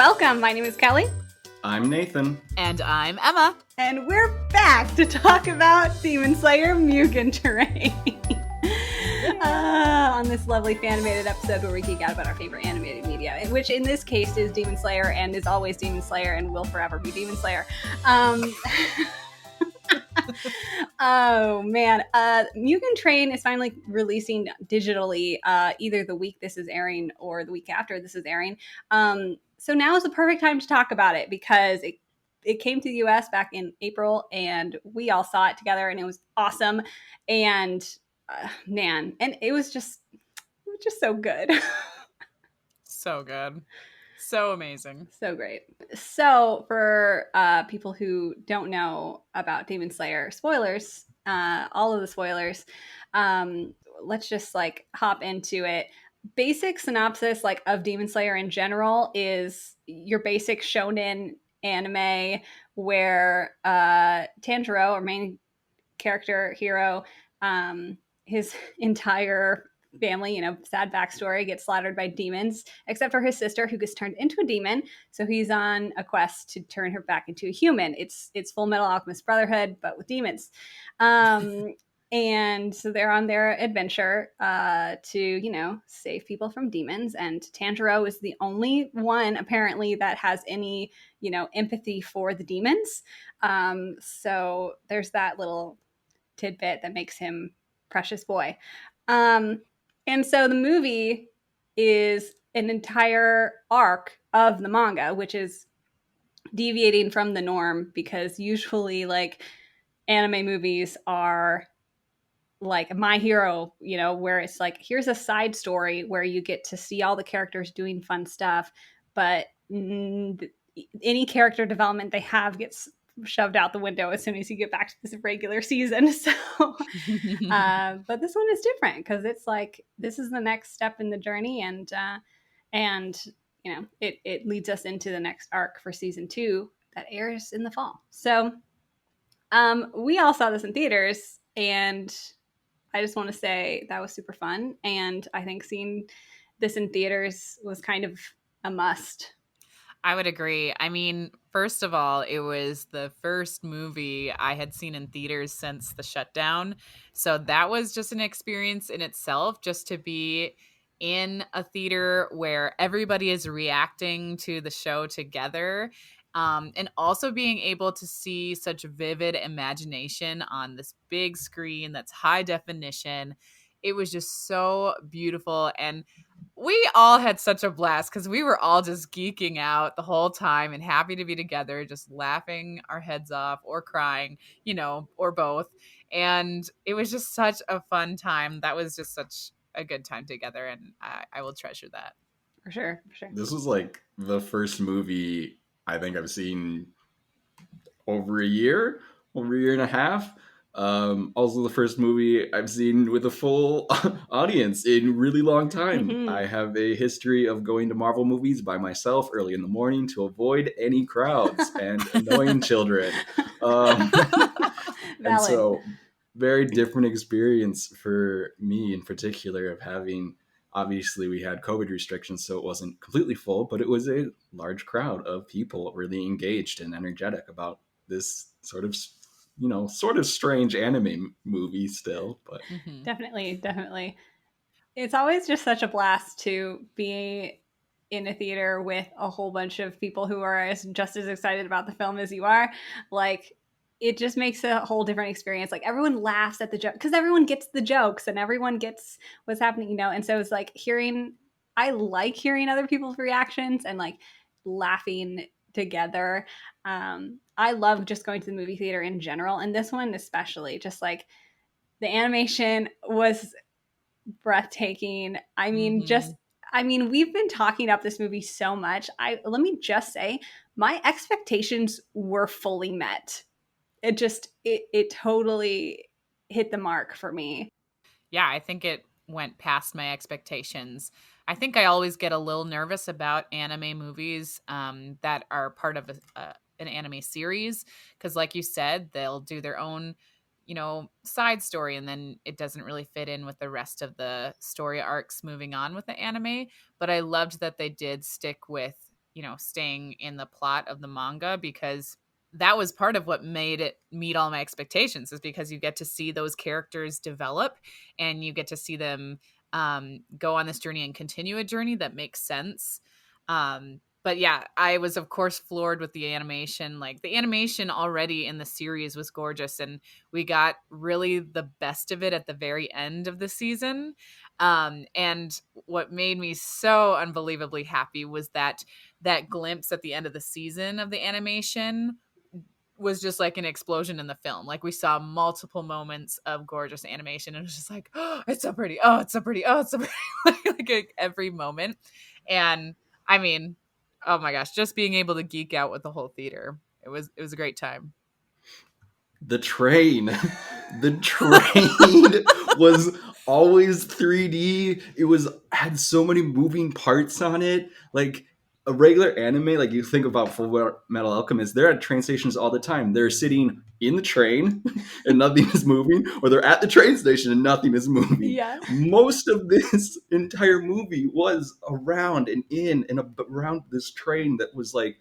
Welcome. My name is Kelly. I'm Nathan. And I'm Emma. And we're back to talk about Demon Slayer Mugen Train. On this lovely Fanimated episode where we geek out about our favorite animated media, which in this case is Demon Slayer and is always Demon Slayer and will forever be Demon Slayer. Oh man, Mugen Train is finally releasing digitally either the week this is airing or the week after this is airing. So now is the perfect time to talk about it because it came to the US back in April and we all saw it together and it was awesome. And man, and it was just so good. So good. So amazing. So great. So for people who don't know about Demon Slayer, spoilers, all of the spoilers, let's just hop into it. Basic synopsis of Demon Slayer in general is your basic shonen anime where Tanjiro, our main character hero, his entire family, sad backstory, gets slaughtered by demons, except for his sister who gets turned into a demon. So he's on a quest to turn her back into a human. It's Full Metal Alchemist Brotherhood, but with demons. And so they're on their adventure to, save people from demons. And Tanjiro is the only one, apparently, that has any, empathy for the demons. So there's that little tidbit that makes him precious boy. And so the movie is an entire arc of the manga, which is deviating from the norm because usually anime movies are like My Hero, where it's here's a side story where you get to see all the characters doing fun stuff, but any character development they have gets shoved out the window as soon as you get back to this regular season. So, but this one is different because it's this is the next step in the journey, and it leads us into the next arc for season 2 that airs in the fall. So, we all saw this in theaters, and I just want to say that was super fun, and I think seeing this in theaters was kind of a must. I would agree. I mean, first of all, it was the first movie I had seen in theaters since the shutdown. So that was just an experience in itself, just to be in a theater where everybody is reacting to the show together. And also being able to see such vivid imagination on this big screen that's high definition. It was just so beautiful. And we all had such a blast because we were all just geeking out the whole time and happy to be together, just laughing our heads off or crying, or both. And it was just such a fun time. That was just such a good time together. And I will treasure that. For sure. This was the first movie I think I've seen over a year and a half. Also the first movie I've seen with a full audience in a really long time. Mm-hmm. I have a history of going to Marvel movies by myself early in the morning to avoid any crowds and annoying children. And so very different experience for me in particular of having, obviously we had COVID restrictions, so it wasn't completely full, but it was a large crowd of people really engaged and energetic about this sort of strange anime movie still, but Definitely. It's always just such a blast to be in a theater with a whole bunch of people who are just as excited about the film as you are. It just makes a whole different experience. Everyone laughs at the joke because everyone gets the jokes and everyone gets what's happening, and so it's I like hearing other people's reactions and laughing together. I love just going to the movie theater in general, and this one especially. Just the animation was breathtaking. I mean, we've been talking about this movie so much. Let me just say, my expectations were fully met. It totally hit the mark for me. Yeah, I think it went past my expectations. I think I always get a little nervous about anime movies that are part of an anime series because, like you said, they'll do their own, side story, and then it doesn't really fit in with the rest of the story arcs moving on with the anime. But I loved that they did stick with staying in the plot of the manga, because that was part of what made it meet all my expectations, is because you get to see those characters develop and you get to see them go on this journey and continue a journey that makes sense. But yeah, I was of course floored with the animation. Like, the animation already in the series was gorgeous, and we got really the best of it at the very end of the season. And what made me so unbelievably happy was that glimpse at the end of the season of the animation was just like an explosion in the film. Like, we saw multiple moments of gorgeous animation, and it was just like, oh, it's so pretty. Oh, it's so pretty. Oh, it's so pretty. like every moment. And I mean, oh my gosh, just being able to geek out with the whole theater. It was a great time. The train. The train was always 3D. It had so many moving parts on it. Like a regular anime, like you think about Full Metal Alchemist, they're at train stations all the time. They're sitting in the train and nothing is moving, or they're at the train station and nothing is moving. Yeah. Most of this entire movie was around and in and around this train that was like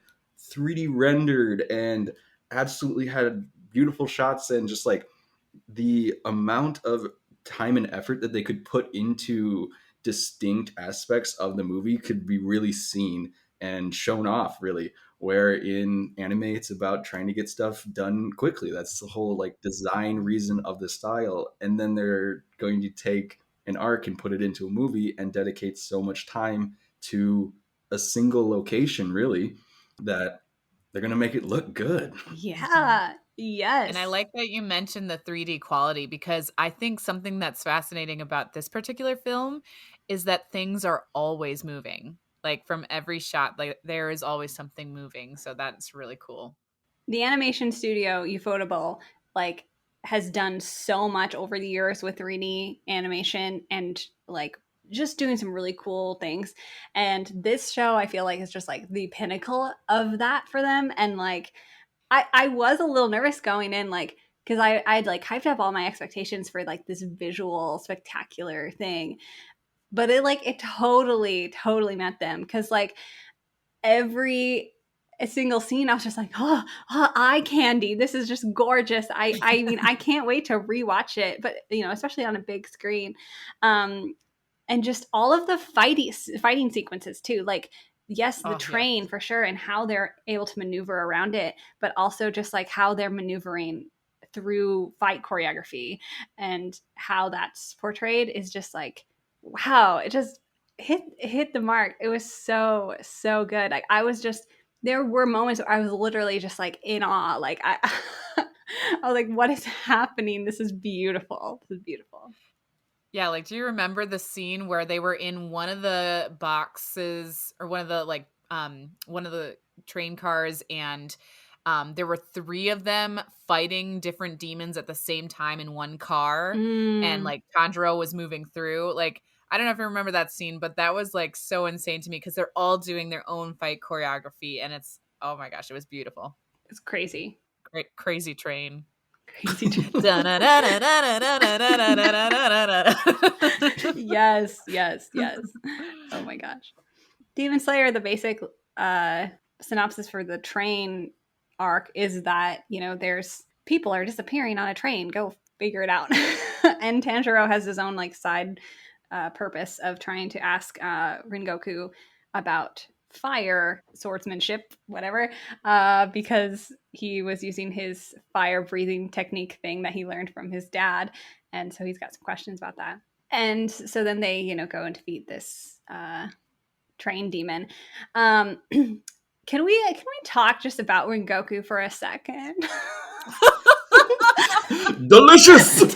3D rendered and absolutely had beautiful shots, and just like the amount of time and effort that they could put into distinct aspects of the movie could be really seen and shown off, really, where in anime it's about trying to get stuff done quickly. That's the whole like design reason of the style, and then they're going to take an arc and put it into a movie and dedicate so much time to a single location, really, that they're going to make it look good. Yeah. Yes. And I like that you mentioned the 3D quality, because I think something that's fascinating about this particular film is that things are always moving. Like, from every shot, like there is always something moving. So that's really cool. The animation studio Ufotable like has done so much over the years with 3D animation and like just doing some really cool things. And this show I feel like is just like the pinnacle of that for them. And like I was a little nervous going in, like, because I'd like hyped up all my expectations for like this visual spectacular thing, but it totally met them, because like every a single scene I was just like, oh, eye candy, this is just gorgeous. I mean, I can't wait to rewatch it, but especially on a big screen. And just all of the fighting sequences too, like, yes, the train for sure, and how they're able to maneuver around it, but also just like how they're maneuvering through fight choreography and how that's portrayed is just like, wow, it just hit the mark. It was so good. Like, I was just, there were moments where I was literally just like in awe. Like, I I was like, what is happening? This is beautiful. This is beautiful. Yeah, like, do you remember the scene where they were in one of the boxes, or one of the train cars, and there were 3 of them fighting different demons at the same time in one car, and like Tanjiro was moving through. Like, I don't know if you remember that scene, but that was like so insane to me, because they're all doing their own fight choreography, and it's, oh my gosh, it was beautiful. It's crazy. Great, crazy train. Yes. Oh my gosh. Demon Slayer, the basic synopsis for the train arc is that, there's people are disappearing on a train. Go figure it out. And Tanjiro has his own like side purpose of trying to ask Rengoku about fire swordsmanship, whatever, because he was using his fire breathing technique thing that he learned from his dad, and so he's got some questions about that. And so then they go and defeat this train demon. Can we talk just about Rengoku for a second? Delicious.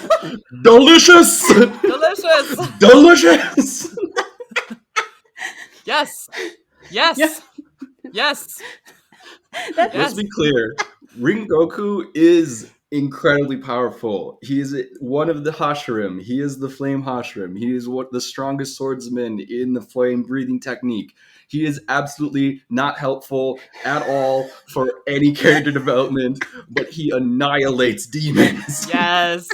Yes. Let's be clear. Rengoku is incredibly powerful. He is one of the Hashirim. He is the Flame Hashirim. He is the strongest swordsman in the flame breathing technique. He is absolutely not helpful at all for any character development, but he annihilates demons. Yes.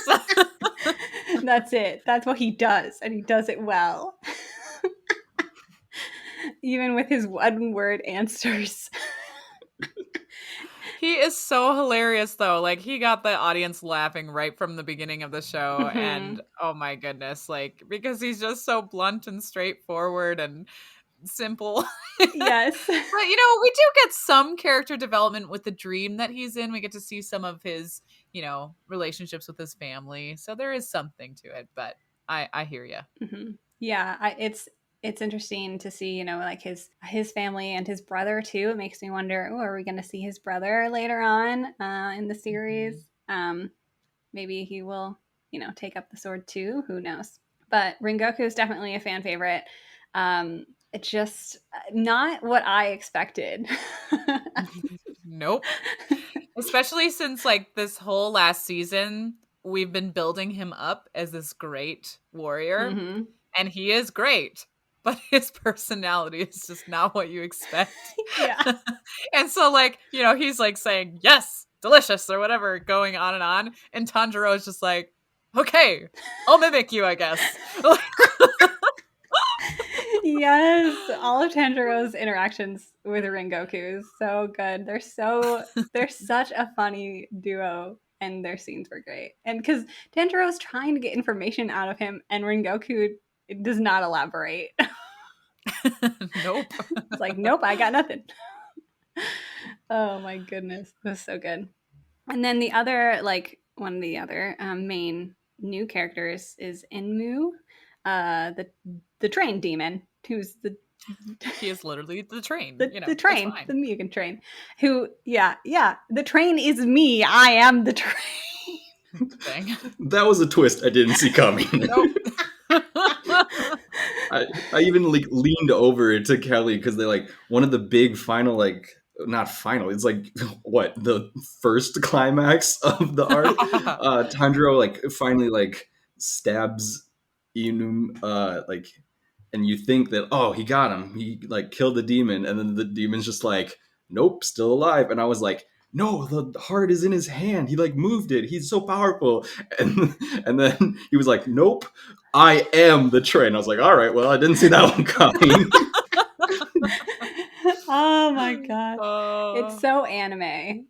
That's it. That's what he does, and he does it well. even with his one-word answers. He is so hilarious, though. Like, he got the audience laughing right from the beginning of the show. And oh my goodness, like, because he's just so blunt and straightforward and simple. Yes. But, you know, we do get some character development with the dream that he's in. We get to see some of his, you know, relationships with his family. So there is something to it. But I hear you. Mm-hmm. Yeah, it's interesting to see, you know, like his family and his brother too. It makes me wonder, oh, are we going to see his brother later on in the series? Maybe he will, you know, take up the sword too. Who knows? But Rengoku is definitely a fan favorite. It's just not what I expected. Nope. Especially since, like, this whole last season, we've been building him up as this great warrior. Mm-hmm. And he is great, but his personality is just not what you expect. Yeah. And so, like, you know, he's like saying, yes, delicious, or whatever, going on. And Tanjiro is just like, okay, I'll mimic you, I guess. Yes, all of Tanjiro's interactions with Rengoku is so good. They're such a funny duo, and their scenes were great. And because Tanjiro's trying to get information out of him, and Rengoku does not elaborate. Nope. It's like, nope, I got nothing. Oh my goodness, it was so good. And then the other, like one of the other main new characters is Inmu, the train demon, who's the He is literally the train. the, You know, the it's train, fine. the Mugen Train. Who, yeah, the train is me. I am the train. Thing. That was a twist I didn't see coming. Nope. I even like leaned over to Kelly because they like one of the big final, like not final, it's like what, the first climax of the arc. Tanjiro like finally like stabs Inum, like, and you think that, oh, he got him, he like killed the demon, and then the demon's just like, nope, still alive. And I was like, no, the heart is in his hand, he like moved it, he's so powerful. And then he was like, nope, I am the train. I was like, all right, well, I didn't see that one coming. Oh my god. It's so anime.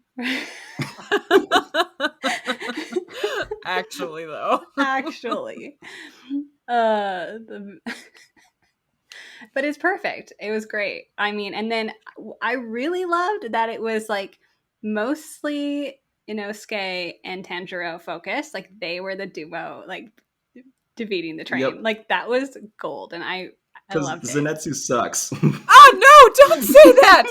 Actually, though. Actually. But it's perfect. It was great. I mean, and then I really loved that it was like mostly Inosuke and Tanjiro focused. Like they were the duo, like defeating the train. Yep. Like that was gold, and I Because loved it. Zenitsu sucks. Oh no, don't say that!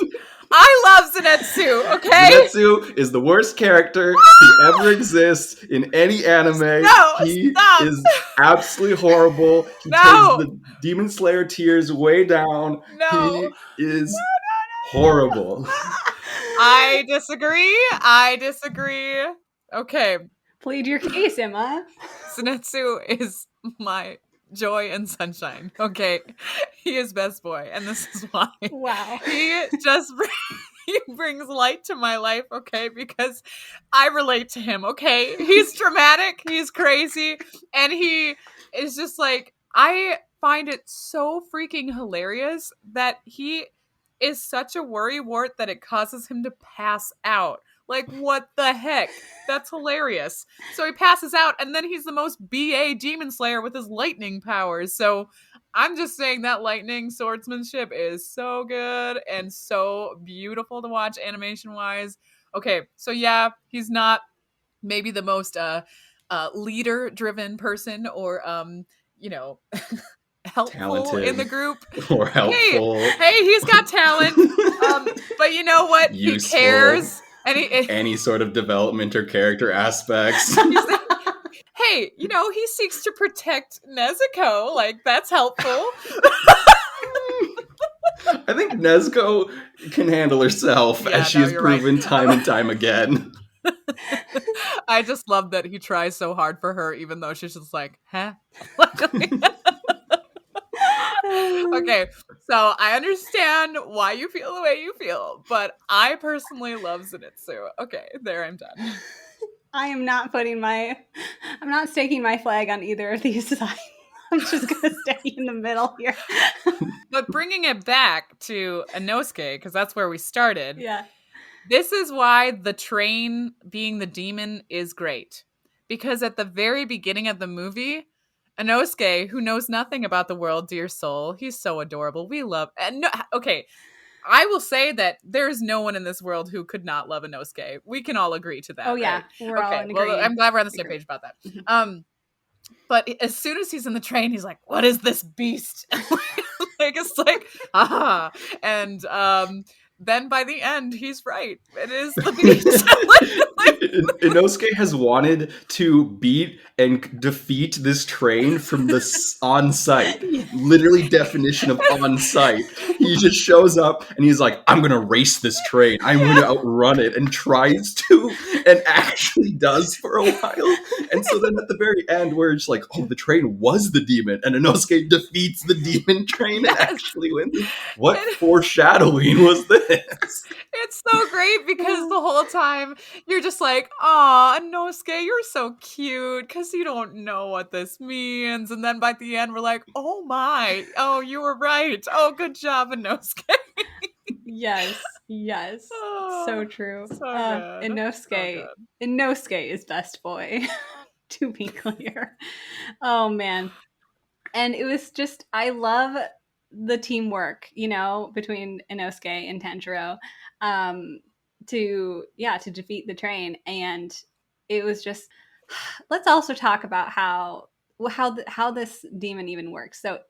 I love Zenitsu, okay? Zenitsu is the worst character to ever exist in any anime. No, he stop. is absolutely horrible. He No. takes the Demon Slayer tiers way down. No. He is horrible. I disagree. Okay. Plead your case, Emma. Zenitsu is my joy and sunshine. Okay. He is best boy, and this is why. Wow. He just he brings light to my life, okay? Because I relate to him, okay? He's dramatic, he's crazy, and he is just like, I find it so freaking hilarious that he is such a worrywart that it causes him to pass out. Like, what the heck? That's hilarious. So he passes out, and then he's the most BA demon slayer with his lightning powers. So I'm just saying that lightning swordsmanship is so good and so beautiful to watch animation-wise. Okay, so yeah, he's not maybe the most leader-driven person or, helpful Talented. in the group. Or helpful. Hey, he's got talent. But you know what? Useful. He cares. And any sort of development or character aspects. Hey, he seeks to protect Nezuko. Like, that's helpful. I think Nezuko can handle herself, as she has proven time and time again. I just love that he tries so hard for her, even though she's just like, huh? Okay, so I understand why you feel the way you feel, but I personally love Zenitsu. Okay, there, I'm done. I'm not staking my flag on either of these sides. I'm just gonna stay in the middle here. But bringing it back to Inosuke, because that's where we started. Yeah. This is why the train being the demon is great. Because at the very beginning of the movie, Inosuke, who knows nothing about the world, dear soul, he's so adorable. We love. And no, okay, I will say that there's no one in this world who could not love Inosuke. We can all agree to that. Oh yeah, right? we're all Okay, in well, agreement. I'm glad we're on the same page about that. But as soon as he's in the train, he's like, "What is this beast?" Like it's like, ah, and then by the end, he's right. It is the beast. Inosuke has wanted to beat and defeat this train from the on site. Literally, definition of on site. He just shows up and he's like, "I'm gonna race this train. I'm gonna outrun it," and tries to, and actually does for a while. And so then at the very end, where it's like, "Oh, the train was the demon," and Inosuke defeats the demon train and actually wins. What foreshadowing was this? It's so great because the whole time you're just like, "Aw, Inosuke, you're so cute," because you don't know what this means. And then by the end, we're like, "Oh my, oh, you were right. Oh, good job, Inosuke." Yes, so true. So good. Inosuke, Inosuke is best boy, to be clear. Oh man, and it was just, I love the teamwork, between Inosuke and Tanjiro, to defeat the train. And it was just, let's also talk about how this demon even works. So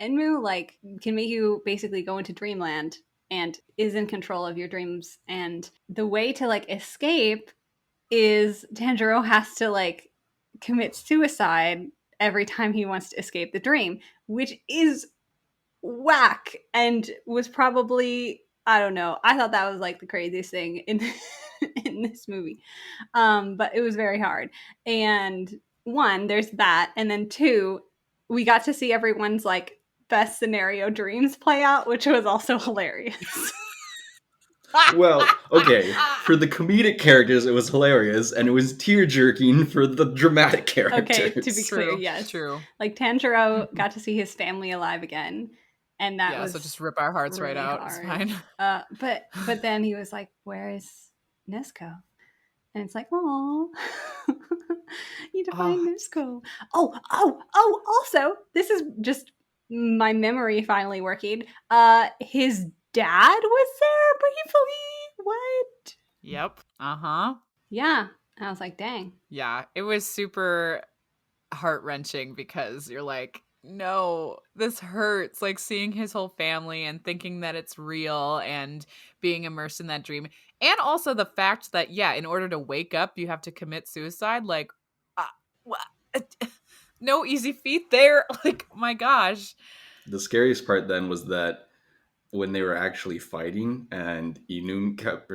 Enmu can make you basically go into dreamland and is in control of your dreams, and the way to escape is Tanjiro has to commit suicide every time he wants to escape the dream, which is whack and was probably, I don't know. I thought that was the craziest thing in in this movie. But it was very hard. And one, there's that, and then two, we got to see everyone's best scenario dreams play out, which was also hilarious. Well, okay, for the comedic characters, it was hilarious, and it was tear-jerking for the dramatic characters. Okay, to be clear, yes. True. Tanjiro got to see his family alive again, and that was so just rip our hearts really right out. hard. It's fine. But then he was like, "Where is Nezuko?" And it's like, "Oh, you define Nezuko." Oh! Also, this is just my memory finally working. His dad was there briefly. What? Yep. Yeah. I was like, dang. Yeah, it was super heart-wrenching because you're like, no, this hurts. Like seeing his whole family and thinking that it's real and being immersed in that dream. And also the fact that, in order to wake up, you have to commit suicide. Like, no easy feat there. Like, my gosh. The scariest part then was that when they were actually fighting and Enum kept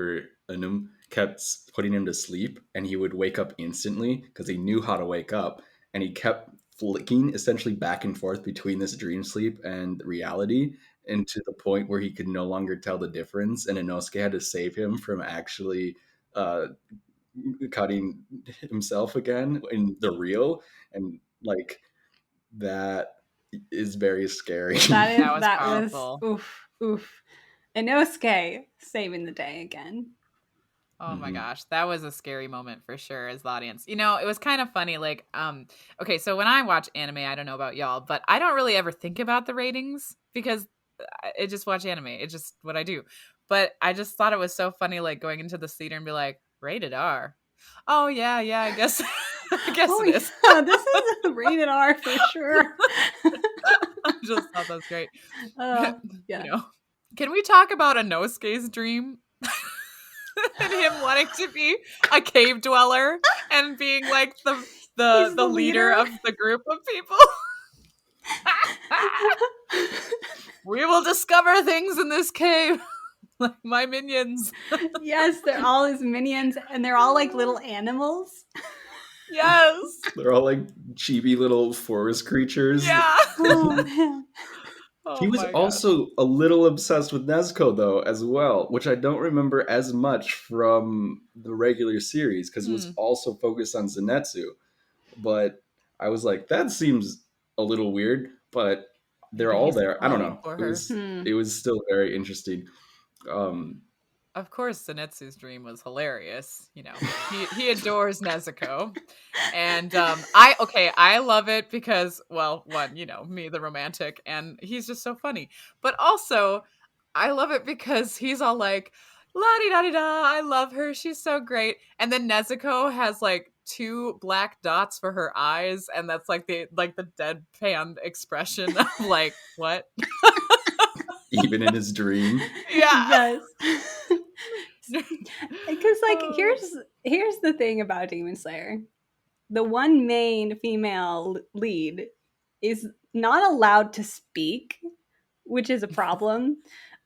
putting him to sleep, and he would wake up instantly because he knew how to wake up, and he kept flicking essentially back and forth between this dream sleep and reality, and to the point where he could no longer tell the difference, and Inosuke had to save him from actually cutting himself again in the real, and that is very scary. That was oof. Inosuke saving the day again. Oh my gosh, that was a scary moment for sure as the audience. It was kind of funny. Okay, so when I watch anime, I don't know about y'all, but I don't really ever think about the ratings because I just watch anime. It's just what I do. But I just thought it was so funny, going into the theater and be like, rated R. Oh yeah, I guess. I guess it is. Yeah, this is a rated R for sure. I just thought that was great. Yeah. Can we talk about Inosuke's dream? And him wanting to be a cave dweller and being the leader of the group of people. We will discover things in this cave. Like my minions. Yes, they're all his minions, and they're all little animals. Yes. They're all chibi little forest creatures. Yeah. Oh man. He was also a little obsessed with Nezuko, though, as well, which I don't remember as much from the regular series, because it was also focused on Zenitsu. But I was like, that seems a little weird, but they're Maybe all he's there. I don't falling know. for It her. was Hmm. it was still very interesting. Um, Of course, Zenitsu's dream was hilarious. He adores Nezuko. And I love it because, well, one, me, the romantic, and he's just so funny. But also, I love it because he's all like, la di da di da, I love her, she's so great. And then Nezuko has like two black dots for her eyes, and that's like the deadpan expression of like, what? even in his dream. Yeah. Yes. Because like Oh. here's the thing about Demon Slayer. The one main female lead is not allowed to speak, which is a problem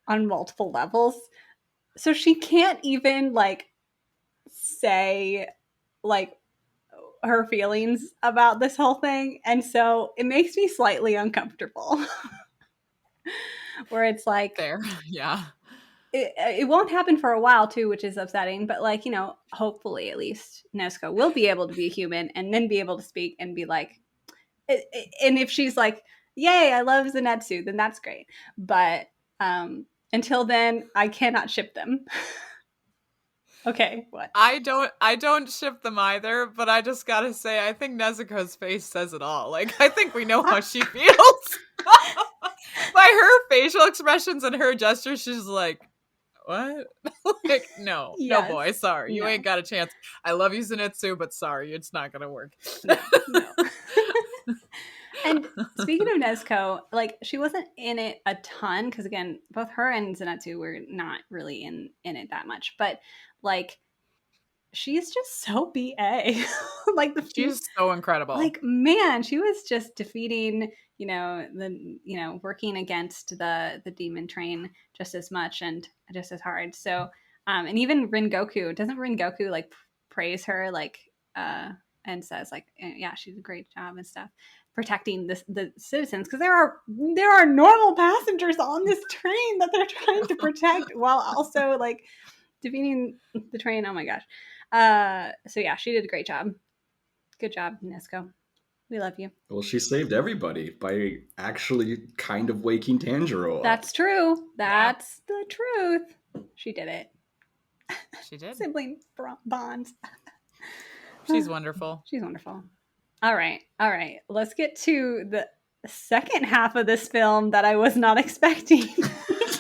on multiple levels. So she can't even like say like her feelings about this whole thing, and so it makes me slightly uncomfortable. Where it's like There. Yeah. it won't happen for a while too, which is upsetting. But like hopefully at least Nezuko will be able to be a human and then be able to speak and be like, and if she's like, "Yay, I love Zenitsu," then that's great. But until then, I cannot ship them. Okay, what? I don't ship them either, but I just gotta say, I think Nezuko's face says it all. Like, I think we know how she feels. By her facial expressions and her gestures, she's like, what? Like, no, Yes. boy, sorry. You No. ain't got a chance. I love you, Zenitsu, but sorry, it's not gonna work. No. No. And speaking of Nezuko, like she wasn't in it a ton because again, both her and Zenitsu were not really in it that much. But like she's just so BA. Like the few, She's so incredible. like man, she was just defeating, working against the demon train just as much and just as hard. So, and even Rengoku, doesn't Rengoku like praise her like and says like, yeah, she did a great job and stuff protecting the citizens because there are normal passengers on this train that they're trying to protect while also like defeating the train. Oh my gosh. So yeah, she did a great job. Good job, Nesco. We love you. Well, she saved everybody by actually kind of waking Tanjiro up. That's true. Yeah. That's the truth. She did it. She did. Sibling bonds. She's wonderful. She's wonderful. All right. All right. Let's get to the second half of this film that I was not expecting.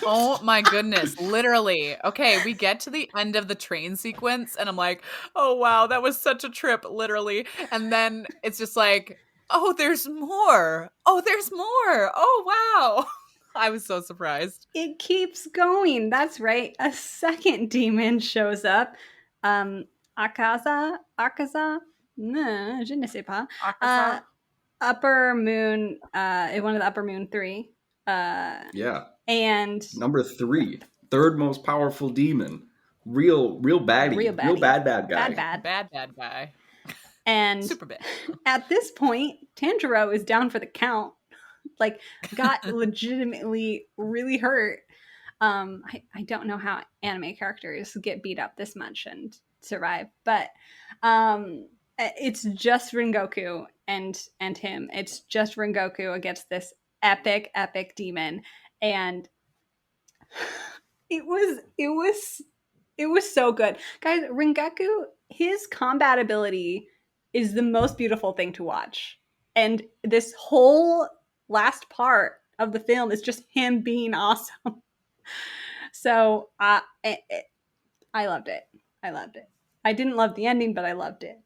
Oh my goodness, literally. Okay, we get to the end of the train sequence and I'm like, "Oh wow, that was such a trip, literally." And then it's just like, "Oh, there's more. Oh, there's more. Oh wow." I was so surprised. It keeps going. That's right. A second demon shows up. Akaza? No, je ne sais pas. Akaza? Upper Moon, one of the Upper Moon 3. Yeah. And Number 3, third most powerful demon. Real baddie. Real baddie. Real bad guy. Bad guy. And Super bad. at this point, Tanjiro is down for the count. Like, got legitimately really hurt. I don't know how anime characters get beat up this much and survive, but it's just Rengoku and him. It's just Rengoku against this epic demon, and it was so good, guys. Rengoku, his combat ability is the most beautiful thing to watch, and this whole last part of the film is just him being awesome. So I loved it. I loved it. I didn't love the ending, but I loved it.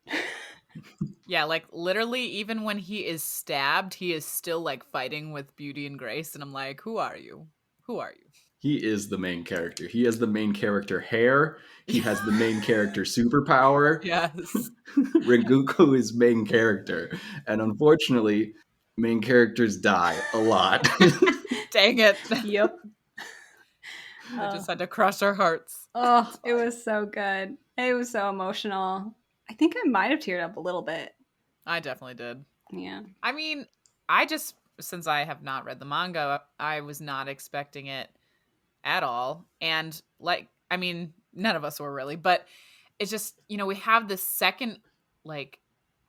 Yeah, like literally, even when he is stabbed, he is still like fighting with beauty and grace. And I'm like, who are you? Who are you? He is the main character. He has the main character hair. He has the main character superpower. Yes. Rengoku is main character. And unfortunately, main characters die a lot. Dang it. Yep. I just had to crush our hearts. Oh, it was so good. It was so emotional. I think I might have teared up a little bit. I definitely did. Yeah. I mean, since I have not read the manga, I was not expecting it at all. And like, I mean, none of us were really, but it's just, we have this second like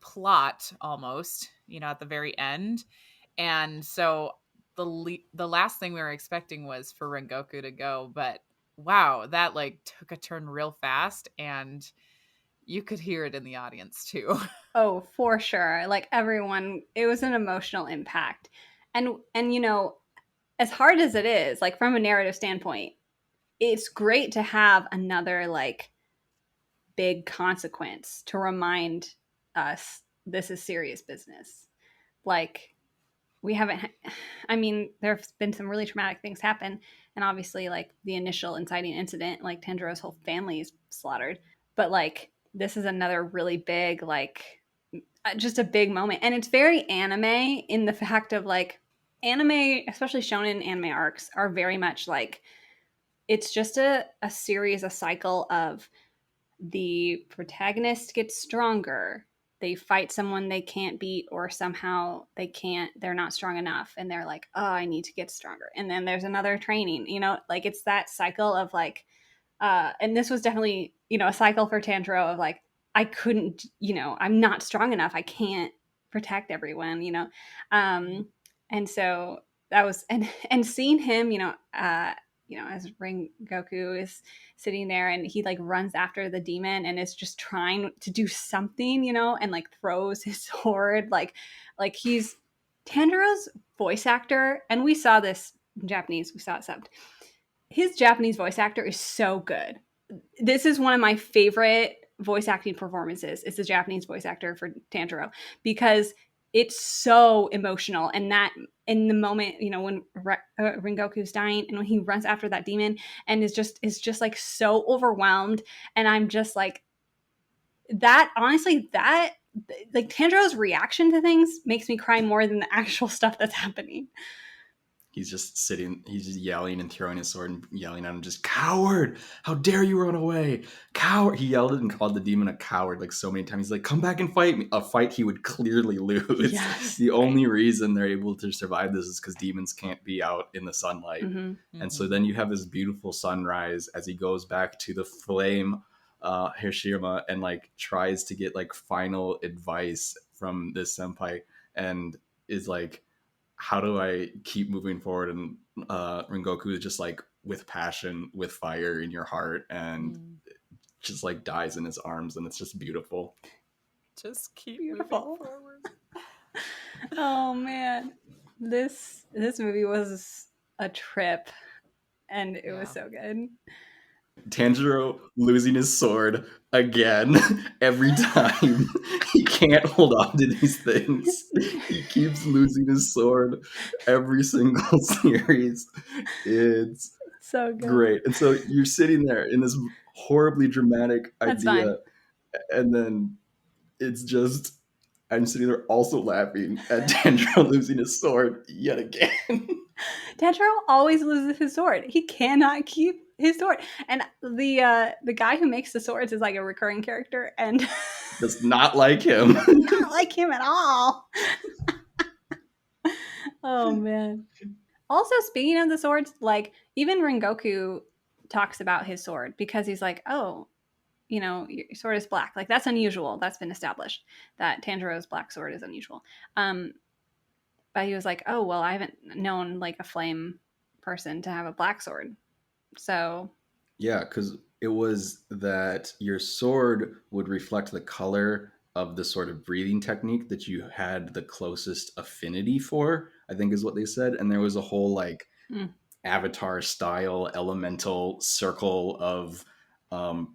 plot almost, at the very end. And so the last thing we were expecting was for Rengoku to go, but wow, that like took a turn real fast, and you could hear it in the audience too. Oh, for sure. Like everyone, it was an emotional impact. And you know, as hard as it is, like from a narrative standpoint, it's great to have another like big consequence to remind us this is serious business. Like we haven't I mean, there's been some really traumatic things happen, and obviously like the initial inciting incident, like Tanjiro's whole family is slaughtered, but like this is another really big like just a big moment, and it's very anime in the fact of like anime, especially shonen anime arcs, are very much like it's just a series, a cycle of the protagonist gets stronger. They fight someone they can't beat, or somehow they're not strong enough. And they're like, oh, I need to get stronger. And then there's another training, you know, like it's that cycle of like, and this was definitely, you know, a cycle for Tanjiro of like, I couldn't, you know, I'm not strong enough. I can't protect everyone, you know? And so that was, and seeing him, you know, as Ring Goku is sitting there and he like runs after the demon and is just trying to do something, you know, and like throws his sword, like he's Tanjiro's voice actor, and we saw this in Japanese, we saw it subbed. His Japanese voice actor is so good. This is one of my favorite voice acting performances. It's the Japanese voice actor for Tanjiro, because it's so emotional, and that in the moment, you know, when Rengoku's dying and when he runs after that demon and is just like so overwhelmed, and I'm just like that. Honestly, that like Tanjiro's reaction to things makes me cry more than the actual stuff that's happening. He's just sitting, he's just yelling and throwing his sword and yelling at him, just, coward! How dare you run away? Coward! He yelled it and called the demon a coward like so many times. He's like, come back and fight me. A fight he would clearly lose. Yes, The right. only reason they're able to survive this is because demons can't be out in the sunlight. Mm-hmm. And so then you have this beautiful sunrise as he goes back to the flame Hiroshima and like tries to get like final advice from this senpai, and is like, how do I keep moving forward? And Rengoku is just like, with passion, with fire in your heart, and just like dies in his arms, and it's just beautiful. Just keep Beautiful. moving forward. Oh man, this movie was a trip, and it was so good. Tanjiro losing his sword again every time. He can't hold on to these things. He keeps losing his sword every single series. It's So good. great. And so you're sitting there in this horribly dramatic That's idea, fine. and then it's just, I'm sitting there also laughing at Tanjiro losing his sword yet again. Tanjiro always loses his sword. He cannot keep his sword, and the guy who makes the swords is like a recurring character, and Does not like him. not like him at all. Oh man. Also, speaking of the swords, like even Rengoku talks about his sword, because he's like, oh, you know, your sword is black. Like that's unusual. That's been established that Tanjiro's black sword is unusual. But he was like, oh well, I haven't known like a flame person to have a black sword. So Yeah, because it was that your sword would reflect the color of the sort of breathing technique that you had the closest affinity for, I think is what they said. And there was a whole like avatar style elemental circle of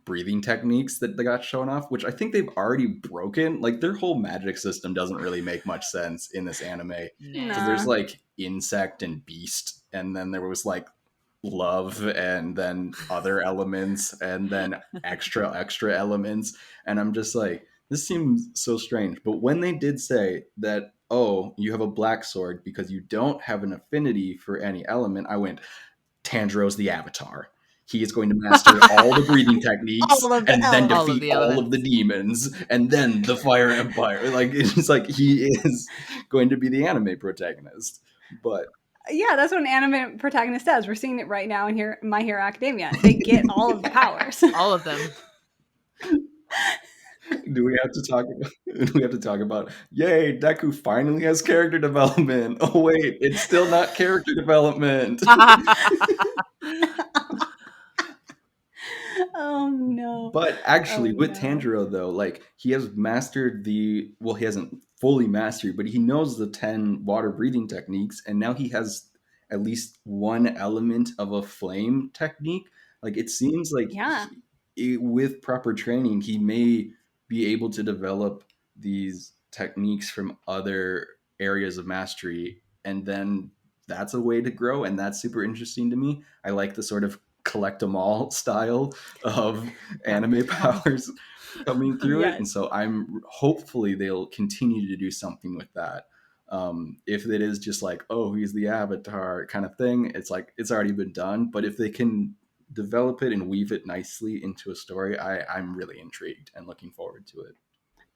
breathing techniques that they got shown off, which I think they've already broken. Like their whole magic system doesn't really make much sense in this anime, because there's like insect and beast, and then there was like love, and then other elements, and then extra elements, and I'm just like, this seems so strange. But when they did say that, oh, you have a black sword because you don't have an affinity for any element, I went, Tanjiro's the avatar. He is going to master all the breathing techniques and then defeat all of the demons and then the Fire Empire. Like it's like he is going to be the anime protagonist. But yeah, that's what an anime protagonist does. We're seeing it right now in here, My Hero Academia. They get all of the powers. All of them. Do we have to talk about do we have to talk about yay, Deku finally has character development. Oh wait, it's still not character development. Oh no. But Oh actually, with no. Tanjiro, though, like he has mastered well, he hasn't fully mastered, but he knows the 10 water breathing techniques, and now he has at least one element of a flame technique. Like it seems like Yeah. with proper training, he may be able to develop these techniques from other areas of mastery, and then that's a way to grow, and that's super interesting to me. I like the sort of collect them all style of Yep. anime Yep. powers coming through it, and Yes. so I'm hopefully they'll continue to do something with that. If it is just like, oh, he's the avatar kind of thing, it's like it's already been done. But if they can develop it and weave it nicely into a story, I'm really intrigued and looking forward to it.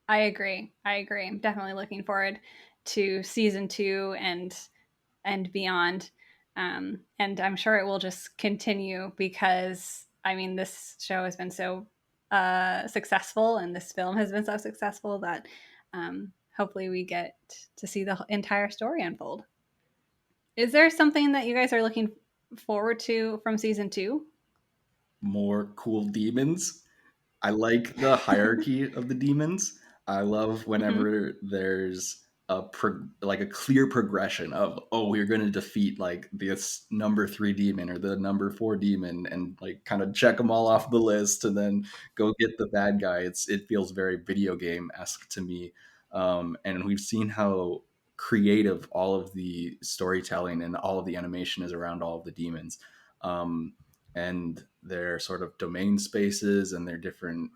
I agree. I agree. I'm definitely looking forward to season 2 and beyond. And I'm sure it will just continue because I mean this show has been so successful and this film has been so successful that hopefully we get to see the entire story unfold. Is there something that you guys are looking forward to from season 2? More cool demons. I like the hierarchy of the demons. I love Mm-hmm. whenever there's like a clear progression of, oh, we're going to defeat like this number 3 demon or the number 4 demon, and like kind of check them all off the list and then go get the bad guy. It feels very video game esque to me, and we've seen how creative all of the storytelling and all of the animation is around all of the demons. Um, and their sort of domain spaces and their different,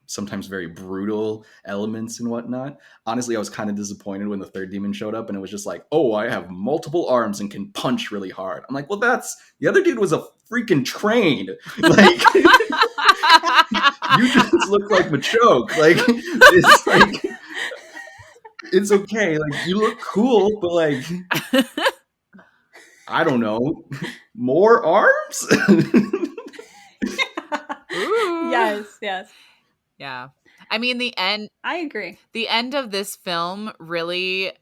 sometimes very brutal elements and whatnot. Honestly, I was kind of disappointed when the third demon showed up and it was just like, oh, I have multiple arms and can punch really hard. I'm like, well, that's the other dude was a freaking train. Like, you just look like Machoke. Like, it's like, it's okay. Like, you look cool, but like, I don't know, more arms? Ooh. Yes, yes. Yeah. I mean, I agree. the end of this film really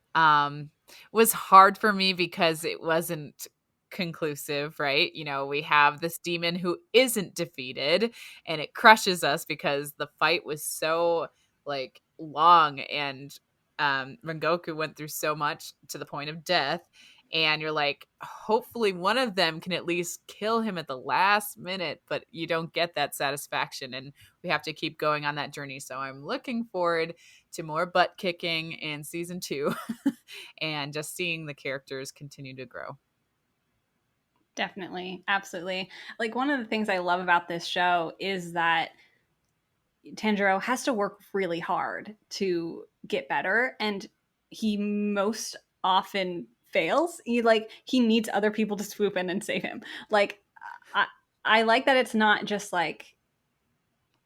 was hard for me because it wasn't conclusive, right? You know, we have this demon who isn't defeated and it crushes us because the fight was so like long, and Rengoku went through so much to the point of death, and you're like, hopefully one of them can at least kill him at the last minute, but you don't get that satisfaction, and we have to keep going on that journey. So I'm looking forward to more butt kicking in season 2 and just seeing the characters continue to grow. Definitely. Absolutely. Like one of the things I love about this show is that Tanjiro has to work really hard to get better, and he most often fails. He needs other people to swoop in and save him. Like I I like that it's not just like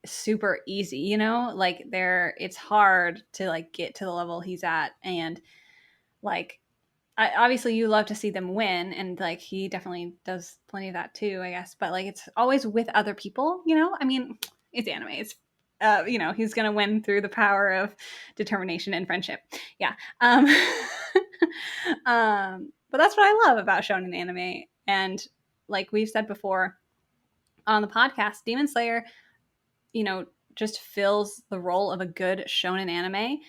super easy, you know? Like it's hard to like get to the level he's at, and like obviously you love to see them win, and like he definitely does plenty of that too, I guess, but like it's always with other people, you know? I mean, it's anime. It's he's gonna win through the power of determination and friendship. Yeah. But that's what I love about shonen anime. And like we've said before on the podcast, Demon Slayer, you know, just fills the role of a good shonen anime.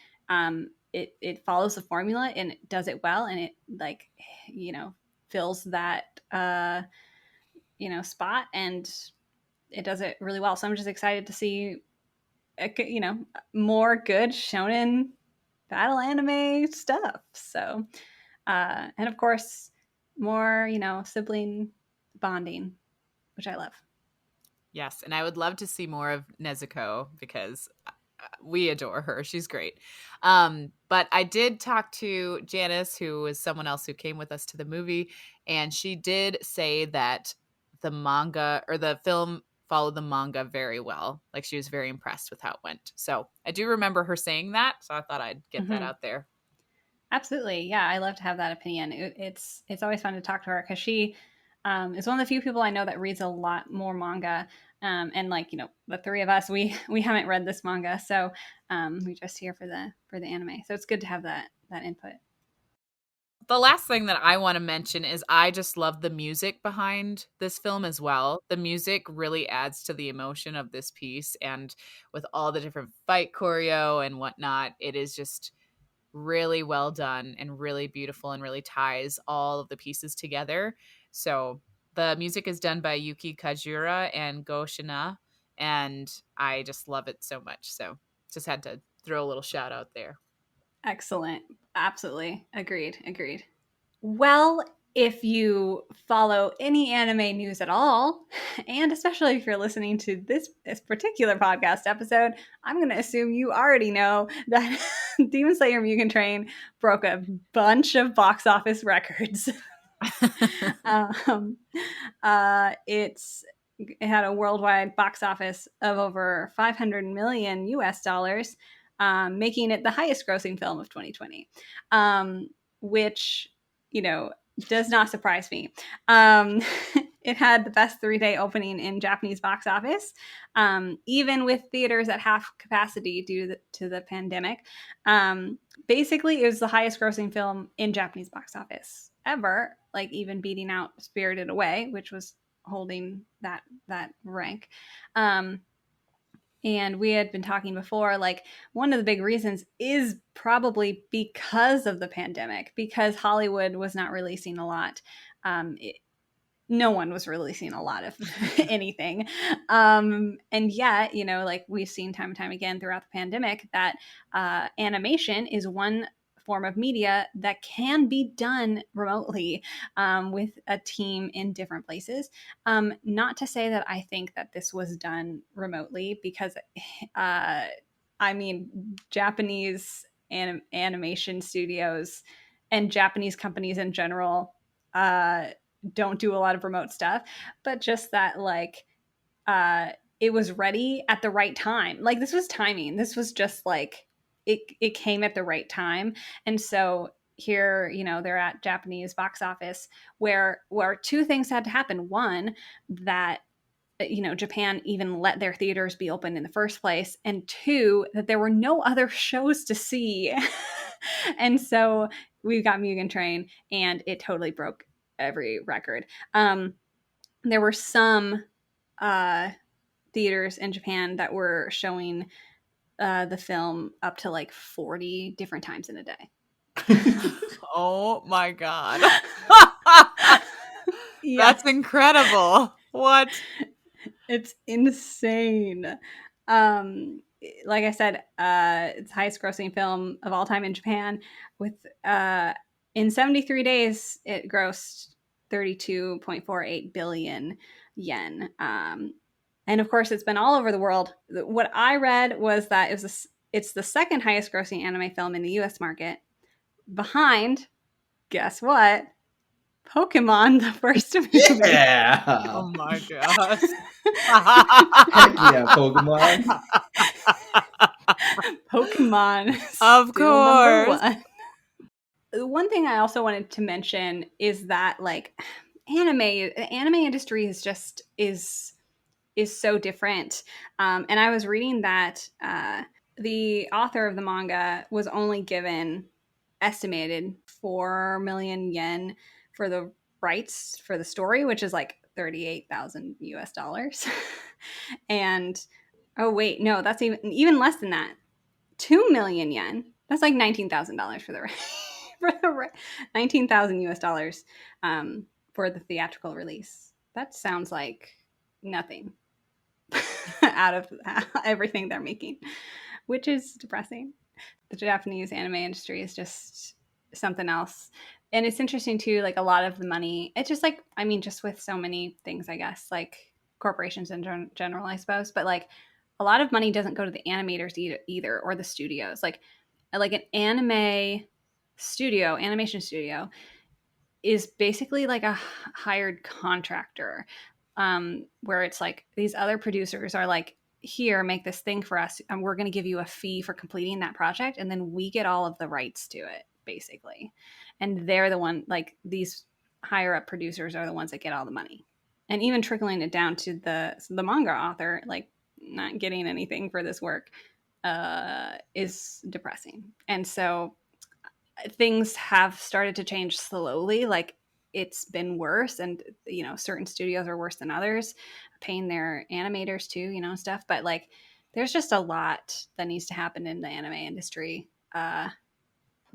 It follows the formula and it does it well, and it like you know fills that spot, and it does it really well. So I'm just excited to see more good shonen battle anime stuff. So and of course more sibling bonding, which I love. Yes, and I would love to see more of Nezuko because we adore her. She's great. But I did talk to Janice, who was someone else who came with us to the movie, and she did say that the manga or the film followed the manga very well. Like she was very impressed with how it went. So I do remember her saying that. So I thought I'd get that Mm-hmm. out there. Absolutely. Yeah, I love to have that opinion. It's always fun to talk to her because she is one of the few people I know that reads a lot more manga. And like, you know, the three of us, we haven't read this manga, so we're just here for the anime. So it's good to have that input. The last thing that I want to mention is I just love the music behind this film as well. The music really adds to the emotion of this piece, and with all the different fight choreo and whatnot, it is just really well done and really beautiful and really ties all of the pieces together. So the music is done by Yuki Kajura and Go Shina, and I just love it so much. So just had to throw a little shout out there. Excellent. Absolutely. Agreed. Well, if you follow any anime news at all, and especially if you're listening to this particular podcast episode, I'm going to assume you already know that Demon Slayer Mugen Train broke a bunch of box office records. um, it had a worldwide box office of over 500 million US dollars, making it the highest grossing film of 2020, which, you know, does not surprise me. It had the best 3-day opening in Japanese box office, even with theaters at half capacity due to the pandemic. Basically, it was the highest grossing film in Japanese box office ever, like even beating out Spirited Away, which was holding that rank. And we had been talking before, like one of the big reasons is probably because of the pandemic, because Hollywood was not releasing a lot. No one was releasing a lot of anything. And yet, you know, like we've seen time and time again throughout the pandemic that animation is one form of media that can be done remotely, with a team in different places. Not to say that I think that this was done remotely, because I mean, Japanese animation studios and Japanese companies in general don't do a lot of remote stuff, but just that, like, it was ready at the right time. Like, this was timing. This was just like it came at the right time. And so here, you know, they're at Japanese box office where two things had to happen. One, that, you know, Japan even let their theaters be open in the first place, and two, that there were no other shows to see. And so we've got Mugen Train, and it totally broke every record. There were some uh, theaters in Japan that were showing the film up to like 40 different times in a day. Oh my God. Yeah. That's incredible. What? It's insane. Like I said, it's the highest grossing film of all time in Japan. With in 73 days, it grossed 32.48 billion yen. And of course, it's been all over the world. What I read was that it's the second highest grossing anime film in the U.S. market, behind, guess what? Pokemon, the first movie. Yeah. Oh my gosh. Heck yeah, Pokemon. Pokemon, Of still number course. one. The one thing I also wanted to mention is that, like, the anime industry is so different. And I was reading that the author of the manga was only given estimated 4 million yen for the rights for the story, which is like 38,000 US dollars. And oh wait, no, that's even less than that. 2 million yen. That's like $19,000 for the for the 19,000 US dollars, for the theatrical release. That sounds like nothing out of everything they're making, which is depressing. The Japanese anime industry is just something else. And it's interesting too, like a lot of the money, it's just like, I mean, just with so many things, I guess, like corporations in general, I suppose, but like a lot of money doesn't go to the animators either, or the studios. Like an animation studio is basically like a hired contractor, where it's like these other producers are like, here, make this thing for us, and we're going to give you a fee for completing that project, and then we get all of the rights to it, basically. And they're the one, like these higher up producers are the ones that get all the money. And even trickling it down to the manga author, like not getting anything for this work, is depressing. And so things have started to change slowly. Like it's been worse, and certain studios are worse than others, paying their animators too, stuff. But like, there's just a lot that needs to happen in the anime industry,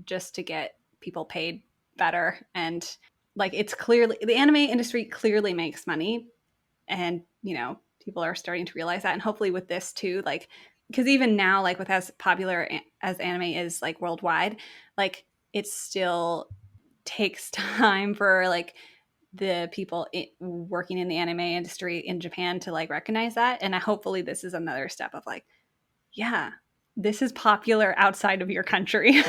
just to get people paid better. And like, it's clearly, the anime industry clearly makes money, and people are starting to realize that. And hopefully with this too, like, because even now, like, with as popular as anime is, like, worldwide, like, it still takes time for like the people working in the anime industry in Japan to like recognize that. And hopefully this is another step of like, yeah, this is popular outside of your country.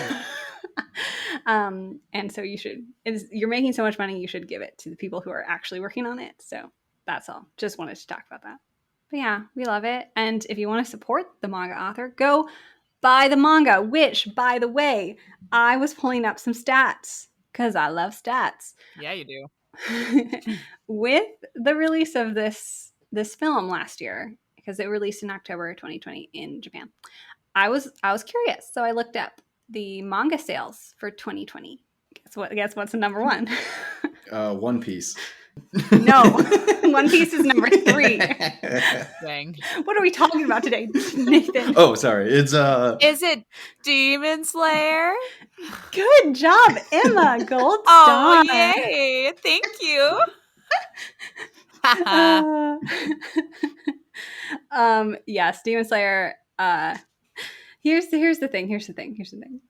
And so you're making so much money, you should give it to the people who are actually working on it. So that's all. Just wanted to talk about that. But yeah, we love it. And if you want to support the manga author, go buy the manga, which, by the way, I was pulling up some stats because I love stats. Yeah, you do. With the release of this film last year, because it released in October 2020 in Japan, I was curious, so I looked up the manga sales for 2020. Guess what's the number one? One Piece. No, One Piece is number 3. Dang. What are we talking about today, Nathan? Oh, sorry. It's Is it Demon Slayer? Good job, Emma. Gold Oh, star. yay! Thank you. Yes, Demon Slayer. Here's the thing.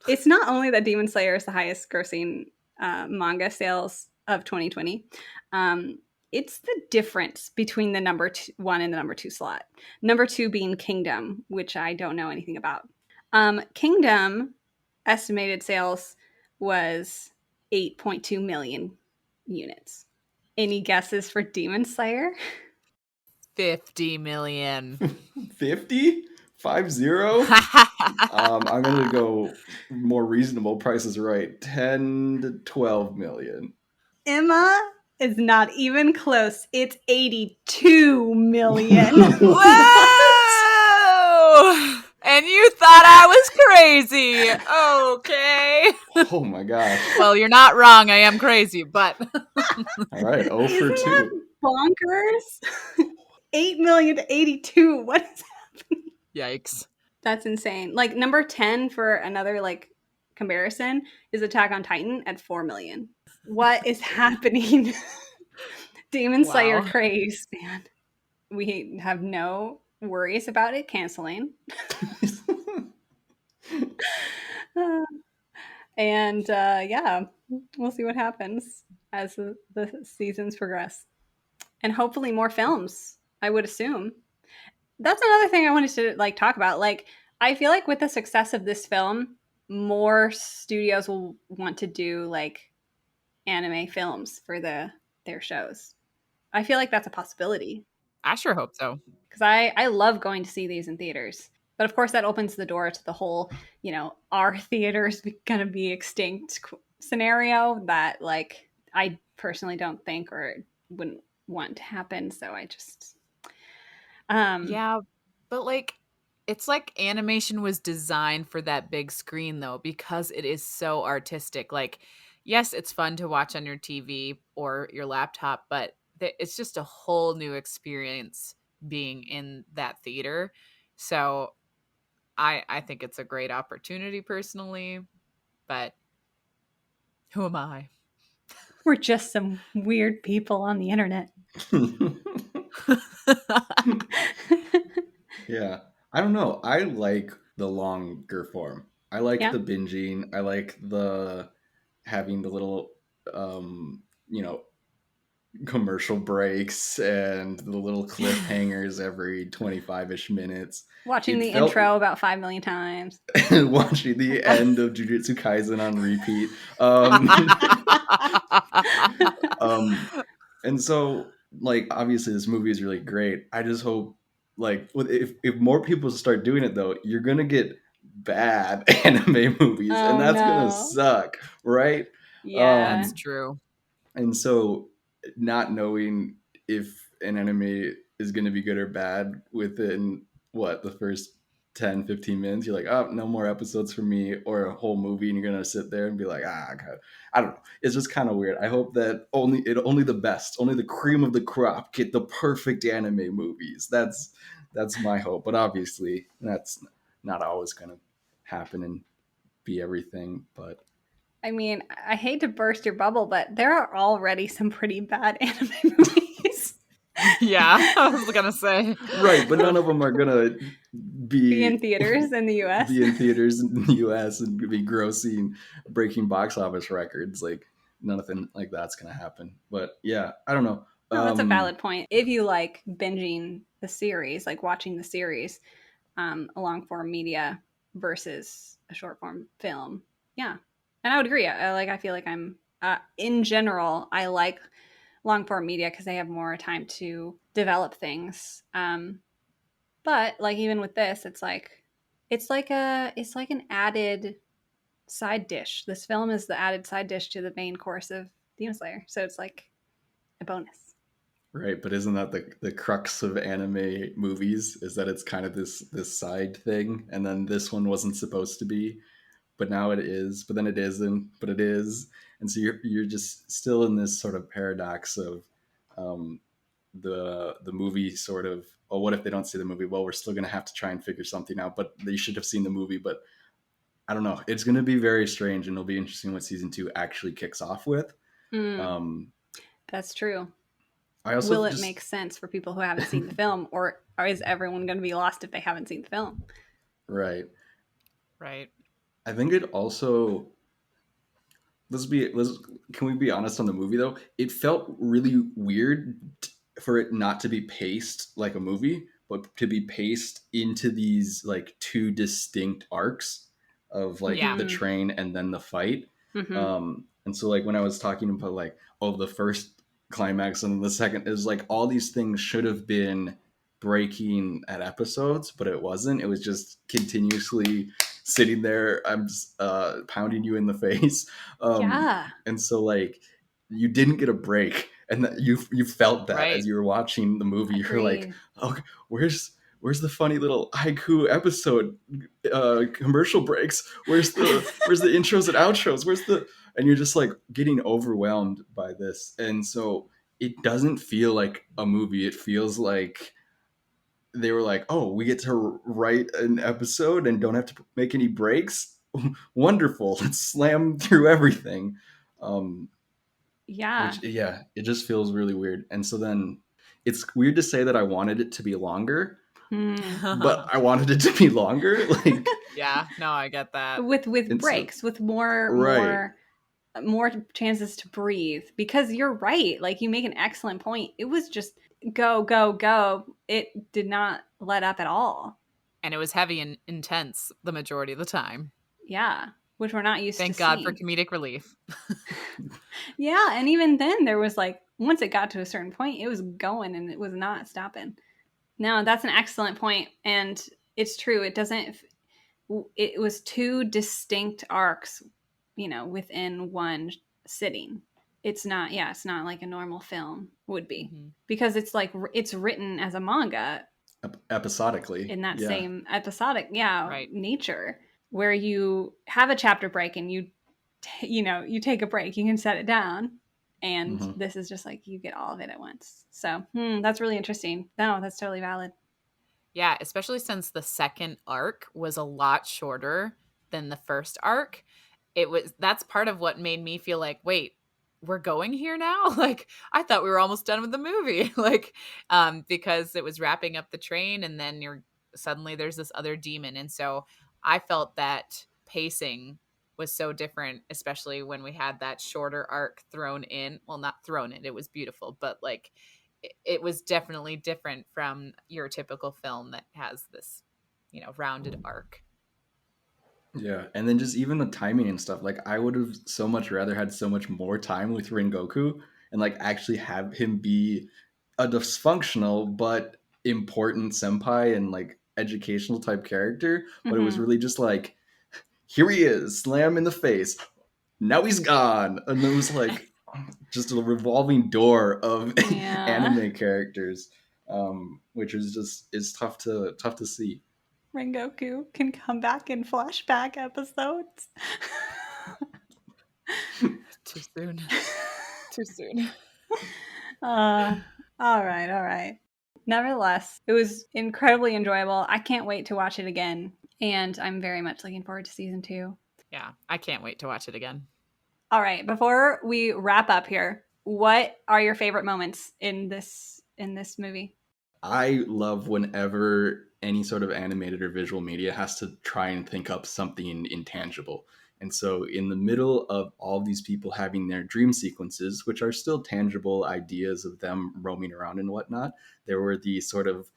It's not only that Demon Slayer is the highest grossing manga sales of 2020. It's the difference between the number 1 and the number 2 slot. Number 2 being Kingdom, which I don't know anything about. Kingdom estimated sales was 8.2 million units. Any guesses for Demon Slayer? 50 million. 50? 50? I'm gonna go more reasonable. Price is right. 10 to 12 million. Emma is not even close. It's 82 million. Whoa! And you thought I was crazy. Okay. Oh my gosh. Well, you're not wrong. I am crazy, but all right. 0 for 2. Isn't that bonkers? 8 million to 82. What is happening? Yikes. That's insane. Like, number 10 for another like comparison is Attack on Titan at 4 million. What is happening? Demon Slayer craze, man. We have no worries about it canceling. And yeah, we'll see what happens as the seasons progress. And hopefully more films, I would assume. That's another thing I wanted to like talk about. Like, I feel like with the success of this film, more studios will want to do like anime films for their shows. I feel like that's a possibility. I sure hope so. Because I love going to see these in theaters. But of course, that opens the door to the whole, our theaters going to be extinct scenario that, like, I personally don't think or wouldn't want to happen. So I just... yeah, but like, it's like animation was designed for that big screen, though, because it is so artistic. Like, yes, it's fun to watch on your TV or your laptop, but it's just a whole new experience being in that theater. So I think it's a great opportunity personally, but who am I? We're just some weird people on the internet. Yeah. I don't know. I like the longer form. I like the binging. I like the having the little commercial breaks and the little cliffhangers every 25-ish minutes. Watching the intro about 5 million times. Watching the end of Jujutsu Kaisen on repeat. And so, like, obviously this movie is really great. I just hope, like, if more people start doing it, though, you're going to get bad anime movies, and that's going to suck, right? Yeah. That's true. And so not knowing if an anime is going to be good or bad within what the first 10-15 minutes, you're like, oh, no more episodes for me, or a whole movie, and you're going to sit there and be like, God, I don't know. It's just kind of weird. I hope that only the best, only the cream of the crop get the perfect anime movies. That's my hope. But obviously that's not always going to happen and be everything. But I mean, I hate to burst your bubble, but there are already some pretty bad anime movies. Yeah, I was gonna say. right, but none of them are gonna Be be in theaters in the US. be in theaters in the U.S. and be grossing, breaking box office records. Like nothing like that's gonna happen. But yeah, I don't know. No, that's a valid point. If you like binging the series, like watching the series, a long form media versus a short form film, yeah, and I would agree. I feel like I'm in general, I like long form media because they have more time to develop things. But like even with this, it's like an added side dish. This film is the added side dish to the main course of Demon Slayer, so it's like a bonus. Right, but isn't that the crux of anime movies? Is that it's kind of this side thing, and then this one wasn't supposed to be, but now it is, but then it isn't, but it is, and so you're just still in this sort of paradox of um, the movie sort of. Oh, what if they don't see the movie? Well, we're still gonna have to try and figure something out, but they should have seen the movie. But I don't know. It's gonna be very strange, and it'll be interesting what season 2 actually kicks off with. Mm, Um, that's true. I also Will it just make sense for people who haven't seen the film, or is everyone going to be lost if they haven't seen the film? right. Right. I think it also let's can we be honest on the movie though? It felt really weird for it not to be paced like a movie, but to be paced into these like two distinct arcs of like Yeah. the Mm-hmm. train and then the fight. Mm-hmm. And so like when I was talking about like oh the first climax and the second is like all these things should have been breaking at episodes, but it wasn't. It was just continuously sitting there. I'm just, pounding you in the face. Um, Yeah, and so like you didn't get a break, and that you felt that as Right. you were watching the movie. You're like, agreed. oh, where's the funny little haiku episode commercial breaks? Where's the intros and outros? Where's the and you're just like getting overwhelmed by this, and so it doesn't feel like a movie. It feels like they were like, "Oh, we get to write an episode and don't have to make any breaks. Wonderful! Let's slam through everything." Um, Yeah. which yeah, it just feels really weird. And so then it's weird to say that I wanted it to be longer, Hmm. but I wanted it to be longer. Like Yeah, no, I get that. With it's breaks, with more right. more chances to breathe, because you're right, like you make an excellent point. It was just go go go. It did not let up at all. And it was heavy and intense the majority of the time. Yeah, which we're not used to Thank God for seeing. comedic relief. Yeah, and even then there was like once it got to a certain point it was going and it was not stopping. No, that's an excellent point, and it's true. It doesn't. It was two distinct arcs, within one sitting. It's not. Yeah, it's not like a normal film would be, Mhm. because it's like it's written as a manga Episodically. in that Yeah. same episodic, yeah, Right. nature, where you have a chapter break and you take a break, you can set it down, and Hmm. this is just like you get all of it at once. So that's really interesting. No, that's totally valid. Yeah, especially since the second arc was a lot shorter than the first arc. That's part of what made me feel like, wait, we're going here now? Like I thought we were almost done with the movie. Because it was wrapping up the train and then you're suddenly there's this other demon. And so I felt that pacing was so different, especially when we had that shorter arc thrown in. Well, not thrown in, it was beautiful, but like it was definitely different from your typical film that has this, rounded arc. Yeah, and then just even the timing and stuff. Like I would have so much rather had so much more time with Rengoku and like actually have him be a dysfunctional but important senpai and like educational type character. But it was Mm-hmm. really just like, here he is, slam in the face. Now he's gone, and it was like, just a revolving door of Yeah. anime characters, which is just is tough to see. Rengoku can come back in flashback episodes. Too soon. Too soon. uh, all right, all right. Nevertheless, it was incredibly enjoyable. I can't wait to watch it again, and I'm very much looking forward to season 2. Yeah, I can't wait to watch it again. All right, before we wrap up here, what are your favorite moments in this movie? I love whenever any sort of animated or visual media has to try and think up something intangible. And so, in the middle of all these people having their dream sequences, which are still tangible ideas of them roaming around and whatnot, there were these sort of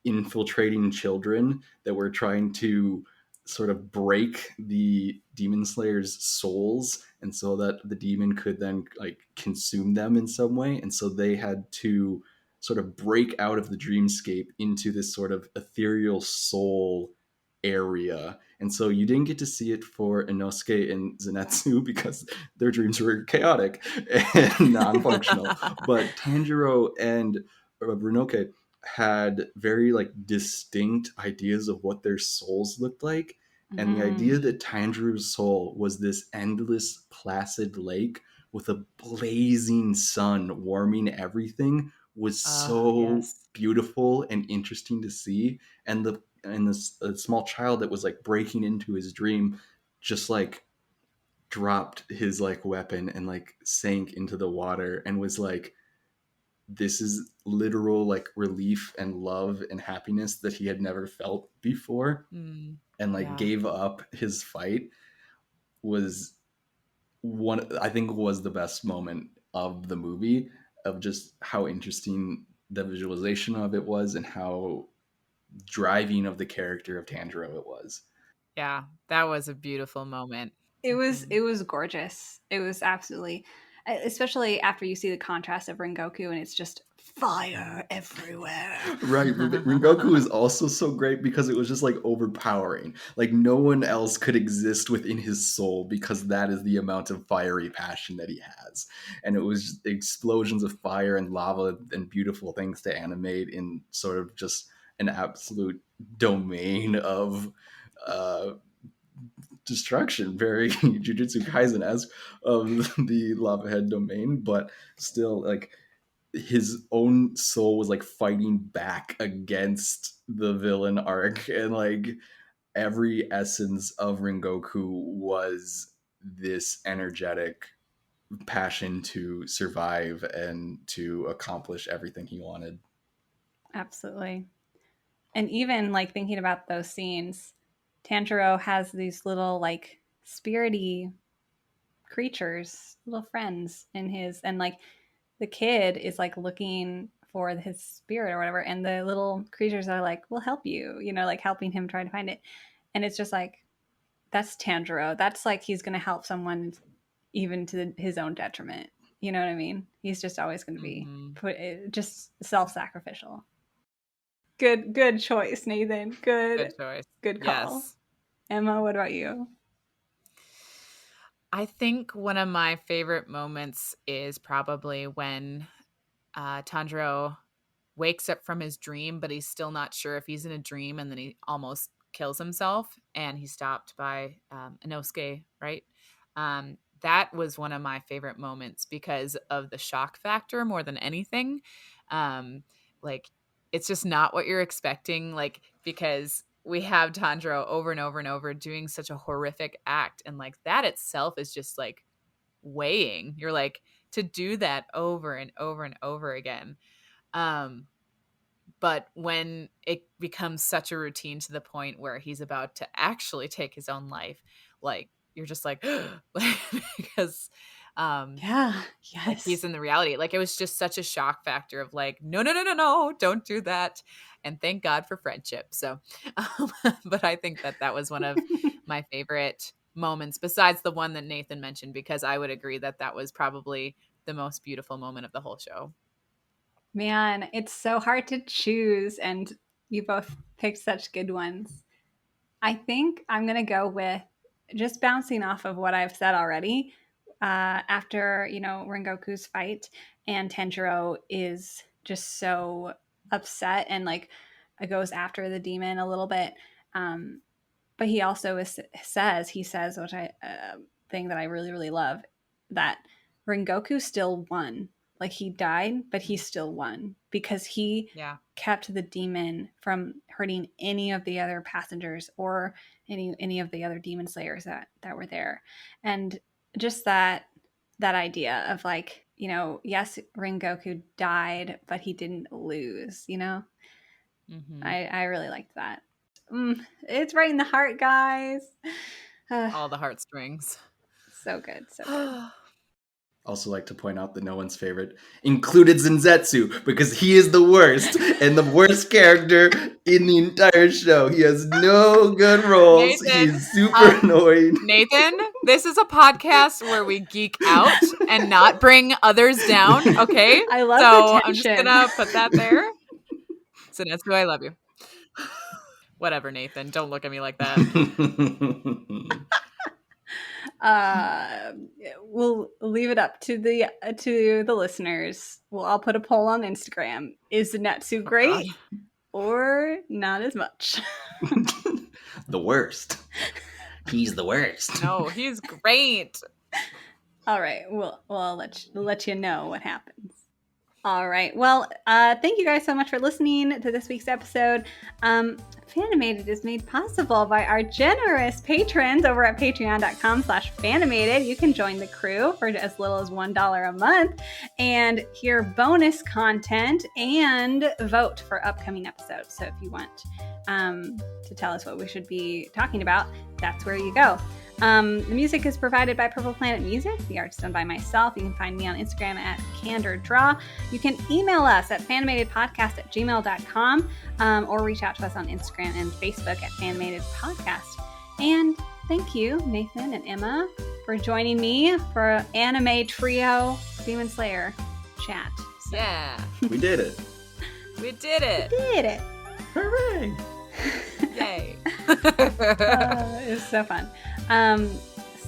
infiltrating children that were trying to sort of break the demon slayer's souls, and so that the demon could then like consume them in some way. And so they had to sort of break out of the dreamscape into this sort of ethereal soul area. And so you didn't get to see it for Inosuke and Zenitsu because their dreams were chaotic and non-functional. But Tanjiro and Runoke had very like distinct ideas of what their souls looked like. And the Mm. idea that Tanjiro's soul was this endless placid lake with a blazing sun warming everything was so Yes. beautiful and interesting to see. And this a small child that was like breaking into his dream just like dropped his like weapon and like sank into the water and was like, this is literal like relief and love and happiness that he had never felt before, Mm, and like yeah. gave up his fight. Was one, I think, was the best moment of the movie, of just how interesting the visualization of it was and how driving of the character of Tanjiro it was. Yeah, that was a beautiful moment. It was Mhm. it was gorgeous. It was absolutely, especially after you see the contrast of Rengoku and it's just fire everywhere. Right, Rengoku is also so great because it was just like overpowering. Like no one else could exist within his soul because that is the amount of fiery passion that he has. And it was just explosions of fire and lava and beautiful things to animate in sort of just an absolute domain of uh destruction, very Jujutsu Kaisen-esque, of the lava head domain, but still like his own soul was like fighting back against the villain arc, and like every essence of Rengoku was this energetic passion to survive and to accomplish everything he wanted. Absolutely. And even like thinking about those scenes, Tanjiro has these little like spirity creatures, little friends in his, and like the kid is like looking for his spirit or whatever, and the little creatures are like, "We'll help you," like helping him try to find it. And it's just like, that's Tanjiro. That's like he's going to help someone even to his own detriment. You know what I mean? He's just always going to be Mhm. just self-sacrificial. Good choice, Nathan. Good Good choice. good call. Yes. Emma, what about you? I think one of my favorite moments is probably when Tanjiro wakes up from his dream, but he's still not sure if he's in a dream, and then he almost kills himself, and he's stopped by Inosuke, right? That was one of my favorite moments because of the shock factor more than anything. Um, like, it's just not what you're expecting, like, because we have Tanjiro over and over and over doing such a horrific act, and like that itself is just like weighing. You're like, to do that over and over and over again. Um, but when it becomes such a routine to the point where he's about to actually take his own life, like you're just like, because Yeah. like he's Yes. in the reality. Like it was just such a shock factor of like, no, no, no, no, no, don't do that. And thank God for friendship. So, but I think that that was one of my favorite moments besides the one that Nathan mentioned, because I would agree that that was probably the most beautiful moment of the whole show. Man, it's so hard to choose, and you both picked such good ones. I think I'm going to go with, just bouncing off of what I've said already. after, Rengoku's fight, and Tanjiro is just so upset and like goes after the demon a little bit. But he also says, which I thing that I really, really love, that Rengoku still won. Like, he died, but he still won because he kept the demon from hurting any of the other passengers or any of the other demon slayers that were there. And just that idea of like, yes, Rengoku died, but he didn't lose, Mm-hmm. I really liked that. It's right in the heart, guys. All the heartstrings. So good, so good. Also like to point out that no one's favorite included Zenzetsu, because he is the worst and the worst character in the entire show. He has no good roles. Nathan, He's super annoying. Nathan, this is a podcast where we geek out and not bring others down, okay? I love so the I'm just tension. gonna put that there. Zenetsu, I love you. Whatever, Nathan. Don't look at me like that. We'll leave it up to the listeners. I'll put a poll on Instagram. Is Zenetsu great or not as much? The worst. He's the worst. No, he's great. All right. I'll let you know what happens. All right. Well, thank you guys so much for listening to this week's episode. Fanimated is made possible by our generous patrons over at patreon.com/Fanimated. You can join the crew for as little as $1 a month and hear bonus content and vote for upcoming episodes. So if you want to tell us what we should be talking about, that's where you go. The music is provided by Purple Planet Music. The art's done by myself. You can find me on Instagram at CandorDraw. You can email us at fanimatedpodcast@gmail.com or reach out to us on Instagram and Facebook at Fanimated Podcast. And thank you, Nathan and Emma, for joining me for Anime Trio Demon Slayer chat. So, yeah. We did it. We did it. We did it. Hooray. Yay. It was so fun.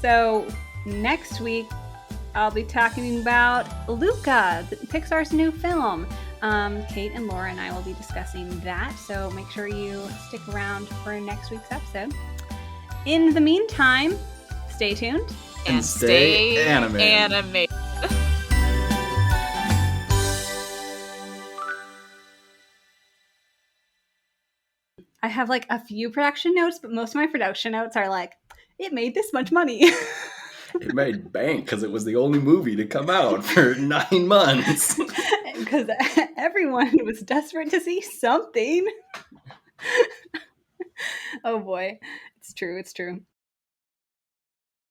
So next week I'll be talking about Luca, Pixar's new film. Kate and Laura and I will be discussing that, so make sure you stick around for next week's episode. In the meantime, stay tuned and stay animated. I have like a few production notes, but most of my production notes are like, it made this much money. It made bank because it was the only movie to come out for 9 months. Because everyone was desperate to see something. Oh boy. It's true.